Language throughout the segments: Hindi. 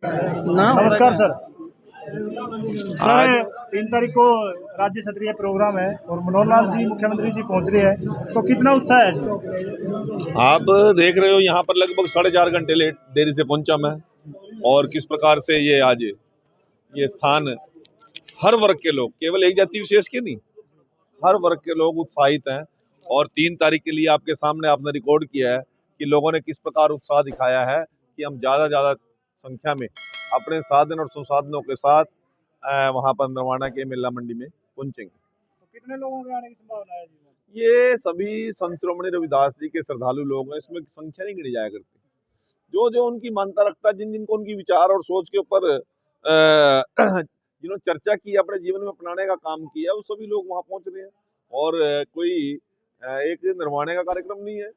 नमस्कार सर। सर 3 तारीख को राज्य स्तरीय प्रोग्राम है और मनोहर लाल जी मुख्यमंत्री जी पहुंच रहे हैं, तो कितना उत्साह है जी? आप देख रहे हो यहाँ पर लगभग 4.5 घंटे देरी से पहुंचा मैं। और किस प्रकार से ये आज ये स्थान हर वर्ग के लोग, केवल एक जाति विशेष के नहीं, हर वर्ग के लोग उत्साहित हैं। और 3 तारीख के लिए आपके सामने आपने रिकॉर्ड किया है कि लोगों ने किस प्रकार उत्साह दिखाया है कि हम ज्यादा संख्या में अपने साधन और संसाधनों के साथ वहां पर नरवाना के मेला मंडी में पहुंचेंगे। तो कितने लोगों के आने की संभावना है जी? ये सभी संत शिरोमणि रविदास जी के श्रद्धालु लोग हैं, इसमें संख्या नहीं गिनी जाया करती। जो जो उनकी मानता रखता है, जिन जिनको उनकी विचार और सोच के ऊपर जिन्होंने चर्चा की, अपने जीवन में अपनाने का काम किया, वो सभी लोग वहां पहुंच रहे हैं। और कोई एक निर्वाणे का कार्यक्रम नहीं है,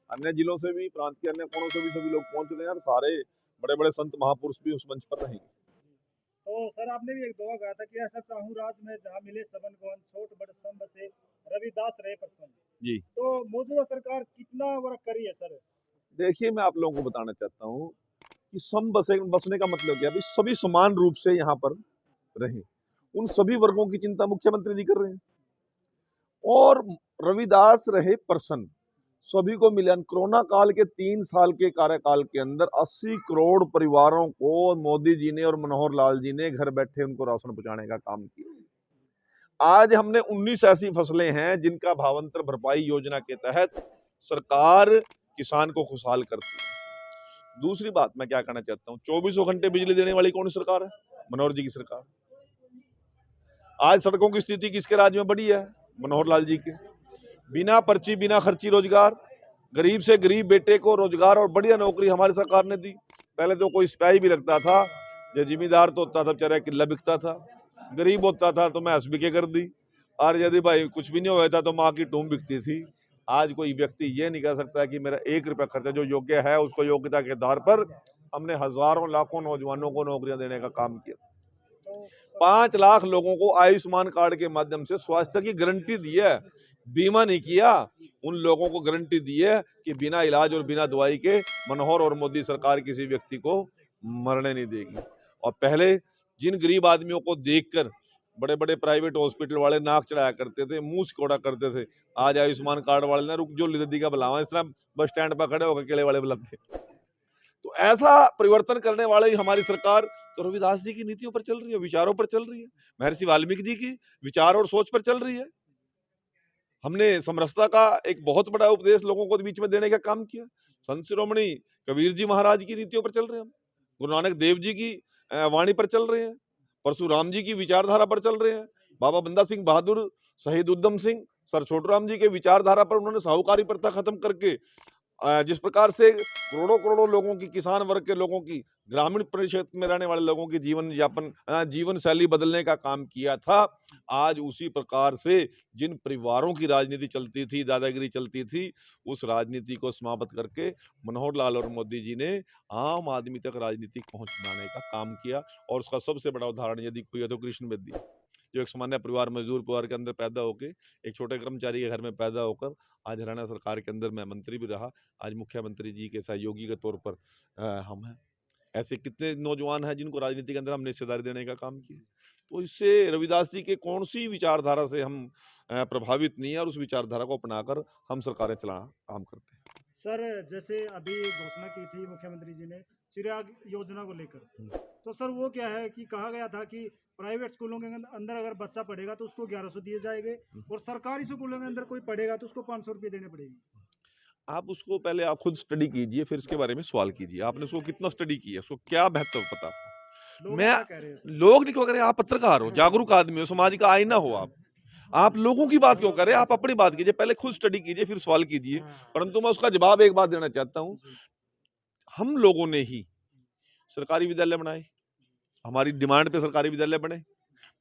अन्य जिलों से भी, प्रांत के अन्य कोनों से भी सभी लोग पहुंच रहे हैं और सारे बड़े बड़े संत महापुरुष भी उस मंच पर रहेंगे। तो सर आपने भी एक दोहा कहा था कि ऐसा चाहूं राज में जहां मिले सबन गवन छोट बड़ सम बसे रविदास रहे प्रसन्न जी तो मौजूदा सरकार कितना वर्क करी है सर? देखिए, मैं आप लोगों को बताना चाहता हूँ कि बसने का मतलब क्या है। सभी समान रूप से यहाँ पर रहे, उन सभी वर्गों की चिंता मुख्यमंत्री जी कर रहे हैं। और रविदास रहे प्रसन्न, सभी को मिलन। कोरोना काल के 3 साल के कार्यकाल के अंदर 80 करोड़ परिवारों को मोदी जी ने और मनोहर लाल जी ने घर बैठे उनको राशन पहुंचाने का काम किया। आज हमने 19 ऐसी फसलें हैं जिनका भावांतर भरपाई योजना के तहत सरकार किसान को खुशहाल करती है। दूसरी बात मैं क्या कहना चाहता हूं, 24 घंटे बिजली देने वाली कौन सी सरकार है? मनोहर जी की सरकार। आज सड़कों की स्थिति किसके राज्य में बढ़ी है? मनोहर लाल जी के। बिना पर्ची बिना खर्ची रोजगार, गरीब से गरीब बेटे को रोजगार और बढ़िया नौकरी हमारी सरकार ने दी। पहले तो कोई सिपाही भी लगता था, जो जिम्मेदार तो होता था बेचारा किला बिकता था, गरीब होता था तो मैं हसबिके कर दी, और यदि भाई कुछ भी नहीं हुआ था तो माँ की टूम बिकती थी। आज कोई व्यक्ति ये नहीं कह सकता कि मेरा 1 रुपया खर्चा, जो योग्य है उसको योग्यता के आधार पर हमने हजारों लाखों नौजवानों को नौकरियां देने का काम किया। 5 लाख लोगों को आयुष्मान कार्ड के माध्यम से स्वास्थ्य की गारंटी दी है, बीमा नहीं किया। उन लोगों को गारंटी दी है कि बिना इलाज और बिना दवाई के मनोहर और मोदी सरकार किसी व्यक्ति को मरने नहीं देगी। और पहले जिन गरीब आदमियों को देखकर बड़े बड़े प्राइवेट हॉस्पिटल वाले नाक चढ़ाया करते थे, मुंह सिकोड़ा करते थे, आज आयुष्मान कार्ड वाले ने रुक जो लिद्दी का बुलावा, इस तरह बस स्टैंड पर खड़े होकर केले वाले लग गए। तो ऐसा परिवर्तन करने वाले ही हमारी सरकार तो रविदास जी की नीतियों पर चल रही है, विचारों पर चल रही है, महर्षि वाल्मीकि जी की विचार और सोच पर चल रही है। हमने समरसता का एक बहुत बड़ा उपदेश लोगों को बीच में देने का काम किया। संत शिरोमणि कबीर जी महाराज की नीतियों पर चल रहे हैं हम, गुरु नानक देव जी की वाणी पर चल रहे हैं, परशुराम जी की विचारधारा पर चल रहे हैं, बाबा बंदा सिंह बहादुर, शहीद उधम सिंह, सर छोटूराम जी के विचारधारा पर उन्होंने साहूकारी प्रथा खत्म करके जिस प्रकार से करोड़ों करोड़ों लोगों की, किसान वर्ग के लोगों की, ग्रामीण परिक्षेत्र में रहने वाले लोगों की जीवन शैली बदलने का काम किया था, आज उसी प्रकार से जिन परिवारों की राजनीति चलती थी, दादागिरी चलती थी, उस राजनीति को समाप्त करके मनोहर लाल और मोदी जी ने आम आदमी तक राजनीति पहुंचाने का काम किया। और उसका सबसे बड़ा उदाहरण यदि कोई है तो कृष्ण बेदी, जो एक सामान्य परिवार, मजदूर परिवार के अंदर पैदा होकर, एक छोटे कर्मचारी के घर में पैदा होकर आज हरियाणा सरकार के अंदर मैं मंत्री भी रहा, आज मुख्यमंत्री जी के सहयोगी के तौर पर हम हैं। ऐसे कितने नौजवान हैं जिनको राजनीति के अंदर हमने हिस्सेदारी देने का काम किया। तो इससे रविदास जी के कौन सी विचारधारा से हम प्रभावित नहीं है, और उस विचारधारा को अपनाकर हम सरकारें चलाना काम करते हैं। सर जैसे अभी घोषणा की थी मुख्यमंत्री जी ने चिराग योजना को लेकर, तो सर वो क्या है कि कहा गया था कि प्राइवेट स्कूलों के अंदर अगर बच्चा पढ़ेगा तो उसको 1100 दिए जाएंगे और सरकारी स्कूलों के अंदर कोई पढ़ेगा तो उसको 500 रुपये देने पड़ेगी। आप उसको पहले आप खुद स्टडी कीजिए, फिर इसके बारे में सवाल कीजिए, आपने उसको कितना स्टडी किया, उसको क्या महत्व पता आपको। लोग मैं क्या कह रहे हैं सर? लोग नहीं क्यों कह रहे, आप पत्रकार हो, जागरूक आदमी हो, समाज का आईना हो, आप लोगों की बात क्यों कर रहे हैं? आप अपनी बात कीजिए, पहले खुद स्टडी कीजिए, फिर सवाल कीजिए। परंतु मैं उसका जवाब एक बात देना चाहता हूँ, हम लोगों ने ही सरकारी विद्यालय बनाए, हमारी डिमांड पे सरकारी विद्यालय बने,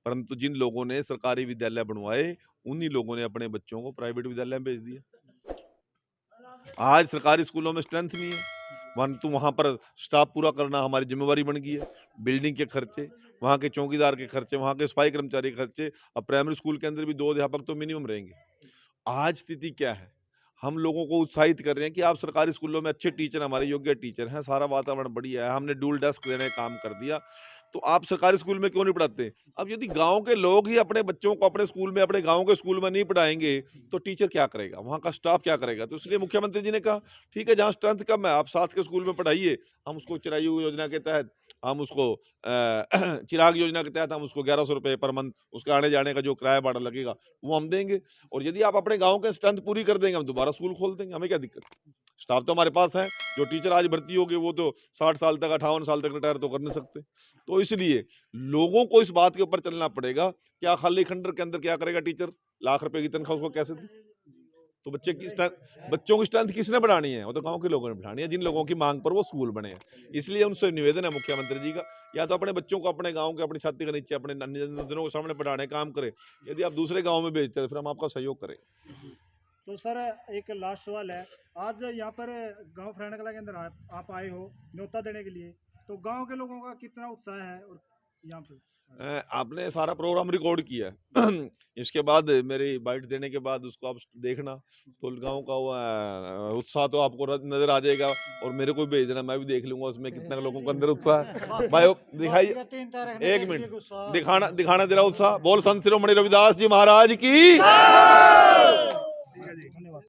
परंतु जिन लोगों ने सरकारी विद्यालय बनवाए उन्हीं लोगों ने अपने बच्चों को प्राइवेट विद्यालय में भेज दिया। आज सरकारी स्कूलों में स्ट्रेंथ नहीं है, परंतु वहां पर स्टाफ पूरा करना हमारी जिम्मेवारी बन गई है। बिल्डिंग के खर्चे, वहां के चौकीदार के खर्चे, वहां के सफाई कर्मचारी के खर्चे, अब प्राइमरी स्कूल के अंदर भी 2 अध्यापक तो मिनिमम रहेंगे। आज स्थिति क्या है, हम लोगों को उत्साहित कर रहे हैं कि आप सरकारी स्कूलों में अच्छे टीचर, हमारे योग्य टीचर हैं, सारा वातावरण बढ़िया है, हमने डुअल डेस्क देने का काम कर दिया, तो आप सरकारी स्कूल में क्यों नहीं पढ़ाते? अब यदि गाँव के लोग ही अपने बच्चों को अपने स्कूल में, अपने गाँव के स्कूल में नहीं पढ़ाएँगे, तो टीचर क्या करेगा? वहाँ का स्टाफ क्या करेगा? तो इसलिए मुख्यमंत्री जी ने कहा, ठीक है, जहाँ स्ट्रेंथ कम है, आप साथ के स्कूल में पढ़ाइए, हम उसको चिरायु योजना के तहत, हम उसको चिराग योजना के तहत हम उसको 1100 रुपए पर मंथ उसका आने-जाने का जो किराया भाड़ा लगेगा, वो हम देंगे। और यदि आप अपने गाँव के स्ट्रेंथ पूरी कर देंगे, हम दोबारा स्कूल खोल देंगे, हमें क्या दिक्कत? स्टाफ तो हमारे पास है, जो टीचर आज भर्ती होंगे वो तो 60 साल तक, 58 साल तक रिटायर तो कर नहीं सकते। तो इसलिए लोगों को इस बात के ऊपर चलना पड़ेगा, क्या खाली खंडर के अंदर क्या करेगा टीचर? लाख रुपए की तनख्वाह उसको कैसे दे? तो बच्चों की स्ट्रेंथ किसने बढ़ानी है? वो तो गाँव के लोगों ने बढ़ानी है, जिन लोगों की माँग पर वो स्कूल बने हैं। इसलिए उनसे निवेदन है मुख्यमंत्री जी का, या तो अपने बच्चों को अपने गाँव के, अपनी छाती के नीचे, अपने नजरों के सामने पढ़ाने का काम करें। यदि आप दूसरे गाँव में भेजते हैं, तो फिर हम आपका सहयोग करें। तो सर एक लास्ट सवाल है, आज यहाँ पर गांव फरहाना कलां के अंदर आप आए हो न्योता देने के लिए, तो गांव के लोगों का कितना उत्साह है और यहाँ पे? आपने सारा प्रोग्राम रिकॉर्ड किया है। इसके बाद मेरी बाइट देने के बाद उसको आप देखना, तो गाँव का वो उत्साह तो आपको नज़र आ जाएगा, और मेरे को भी भेज देना, मैं भी देख लूँगा उसमें कितना लोगों के अंदर उत्साह है। भाई दिखाइए, 1 मिनट, दिखाना तेरा उत्साह। बोल संत शिरोमणि रविदास जी महाराज की। ठीक है जी, धन्यवाद।